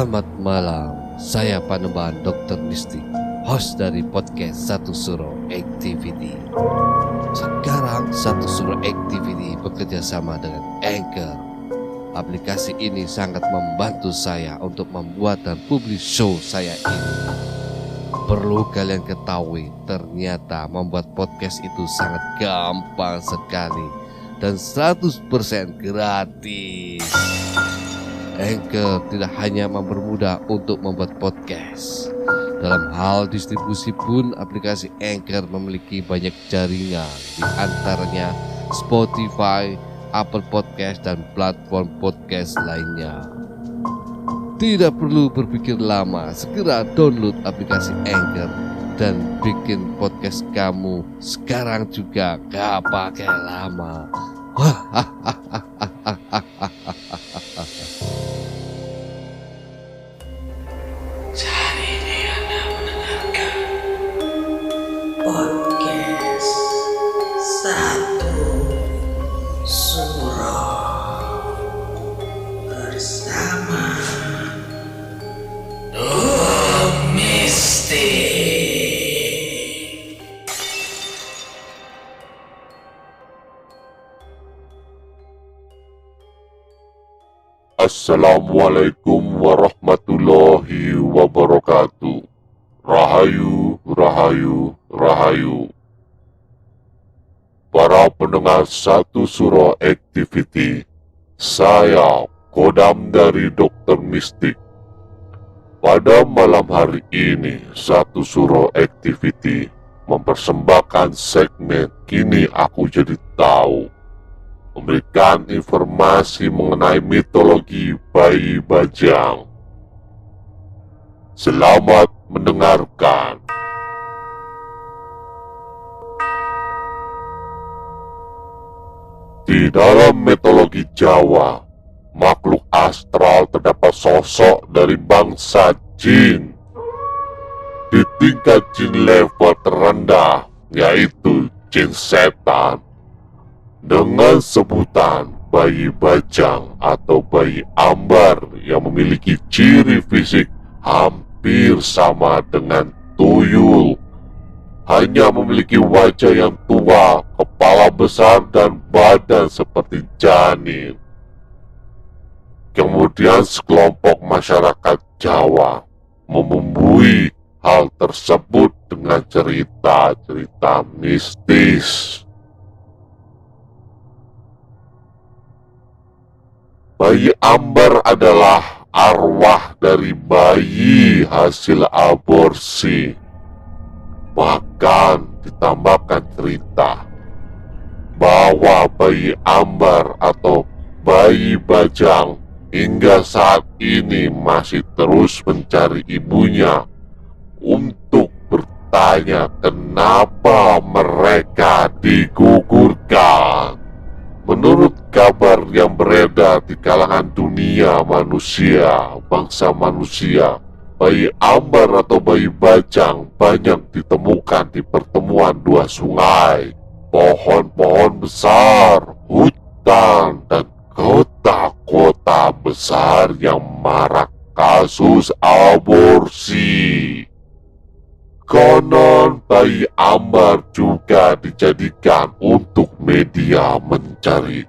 Selamat malam, saya Panembahan Dr. Mistik, host dari podcast Satu Suro Activity. Sekarang Satu Suro Activity bekerja sama dengan Anchor. Aplikasi ini sangat membantu saya untuk membuat dan publish show saya ini. Perlu kalian ketahui, ternyata membuat podcast itu sangat gampang sekali dan 100% gratis. Anchor tidak hanya mempermudah untuk membuat podcast. Dalam hal distribusi pun aplikasi Anchor memiliki banyak jaringan, di antaranya Spotify, Apple Podcast, dan platform podcast lainnya. Tidak perlu berpikir lama, segera download aplikasi Anchor dan bikin podcast kamu sekarang juga, gak pakai lama. Saat ini Anda mendengarkan podcast Satu Suro bersama Dok Mistik. Assalamualaikum warahmatullahi wabarakatuh. Rahayu, rahayu, rahayu. Para pendengar Satu Suro Activity, saya Kodam dari Dr. Mistik. Pada malam hari ini, Satu Suro Activity mempersembahkan segmen Kini Aku Jadi Tahu, memberikan informasi mengenai mitologi bayi bajang. Selamat mendengarkan. Di dalam mitologi Jawa, makhluk astral terdapat sosok dari bangsa jin. Di tingkat jin level terendah, yaitu jin setan, dengan sebutan bayi bajang atau bayi ambar yang memiliki ciri fisik hampir sama dengan tuyul, hanya memiliki wajah yang tua, kepala besar, dan badan seperti janin. Kemudian sekelompok masyarakat Jawa membumbui hal tersebut dengan cerita-cerita mistis. Bayi ambar adalah arwah dari bayi hasil aborsi. Bahkan ditambahkan cerita bahwa bayi ambar atau bayi bajang hingga saat ini masih terus mencari ibunya untuk bertanya kenapa mereka digugurkan. Menurut kabar yang beredar di kalangan dunia manusia, bangsa manusia, bayi ambar atau bayi bajang banyak ditemukan di pertemuan dua sungai, pohon-pohon besar, hutan, dan kota-kota besar yang marak kasus aborsi. Konon bayi ambar juga dijadikan untuk media mencari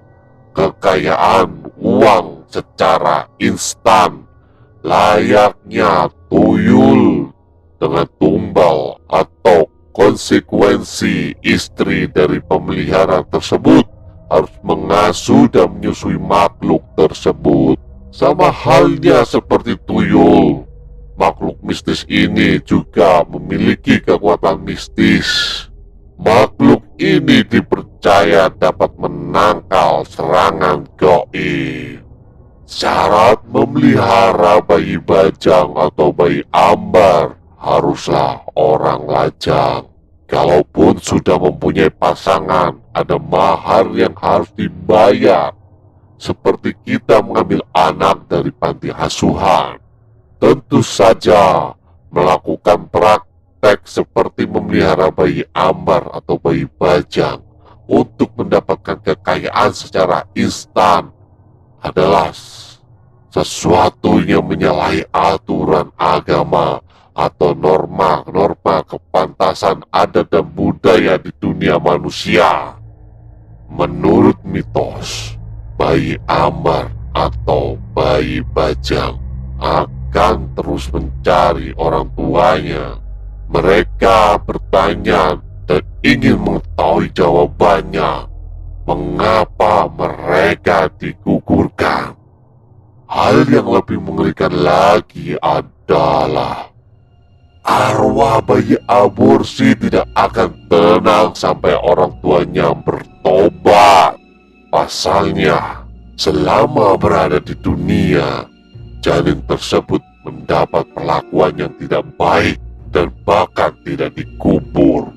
kekayaan uang secara instan, layaknya tuyul dengan tumbal atau konsekuensi istri dari pemeliharaan tersebut harus mengasuh dan menyusui makhluk tersebut. Sama halnya seperti tuyul, makhluk mistis ini juga memiliki kekuatan mistis. Makhluk ini dipercaya dapat menangkal serangan gaib. Syarat memelihara bayi bajang atau bayi ambar haruslah orang lajang. Kalaupun sudah mempunyai pasangan, ada mahar yang harus dibayar. Seperti kita mengambil anak dari panti asuhan. Tentu saja melakukan praktek seperti memelihara bayi ambar atau bayi bajang untuk mendapatkan kekayaan secara instan adalah sesuatu yang menyalahi aturan agama atau norma-norma kepantasan adat dan budaya di dunia manusia. Menurut mitos, bayi Ambar atau bayi Bajang akan terus mencari orang tuanya. Mereka bertanya dan ingin mengetahui jawabannya mengapa mereka digugurkan. Hal yang lebih mengerikan lagi adalah arwah bayi aborsi tidak akan tenang sampai orang tuanya bertobat. Pasalnya, selama berada di dunia, janin tersebut mendapat perlakuan yang tidak baik dan bahkan tidak dikubur.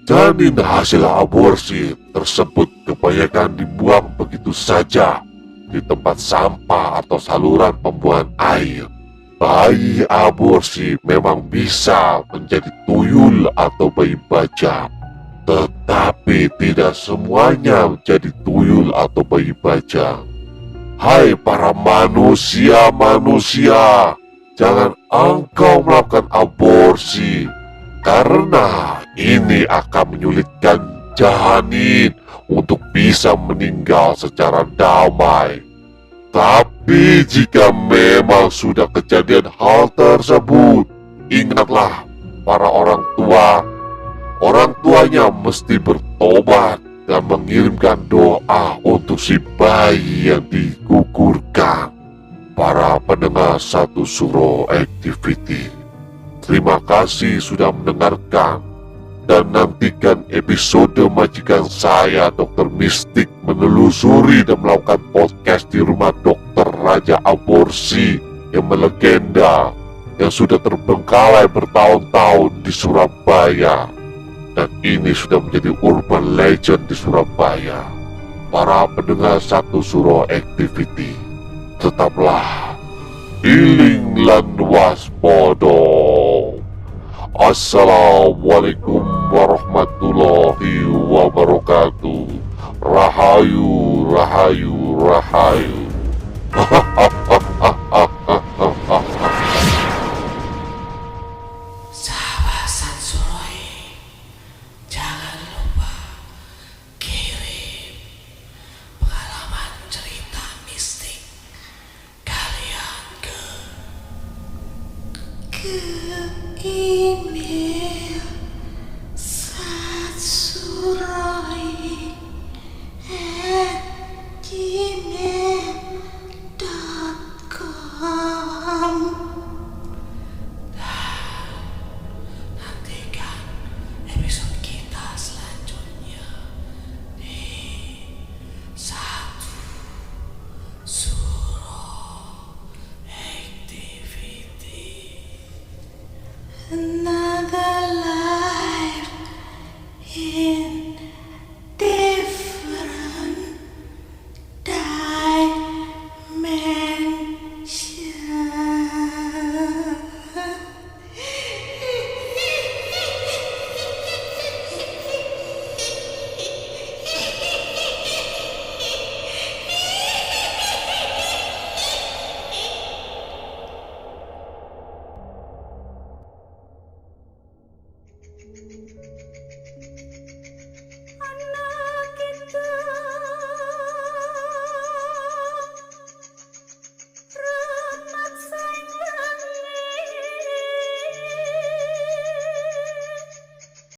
Janin hasil aborsi tersebut kebanyakan dibuang begitu saja di tempat sampah atau saluran pembuangan air. Bayi aborsi memang bisa menjadi tuyul atau bayi bajang, tetapi tidak semuanya menjadi tuyul atau bayi bajang. Hai para manusia, jangan engkau melakukan aborsi, karena ini akan menyulitkan janin untuk bisa meninggal secara damai. Tapi jika memang sudah kejadian hal tersebut, ingatlah para orang tuanya mesti bertobat dan mengirimkan doa untuk si bayi yang digugurkan. Para pendengar Satu Suro Activity, terima kasih sudah mendengarkan. Dan nantikan episode majikan saya, Dr. Mistik, menelusuri dan melakukan podcast di rumah Dokter Raja Aborsi yang melegenda, yang sudah terbengkalai bertahun-tahun di Surabaya. Dan ini sudah menjadi urban legend di Surabaya. Para pendengar Satu Suro Activity, tetaplah iling lan waspada. Assalamualaikum warahmatullahi wabarakatuh. Rahayu, rahayu, rahayu.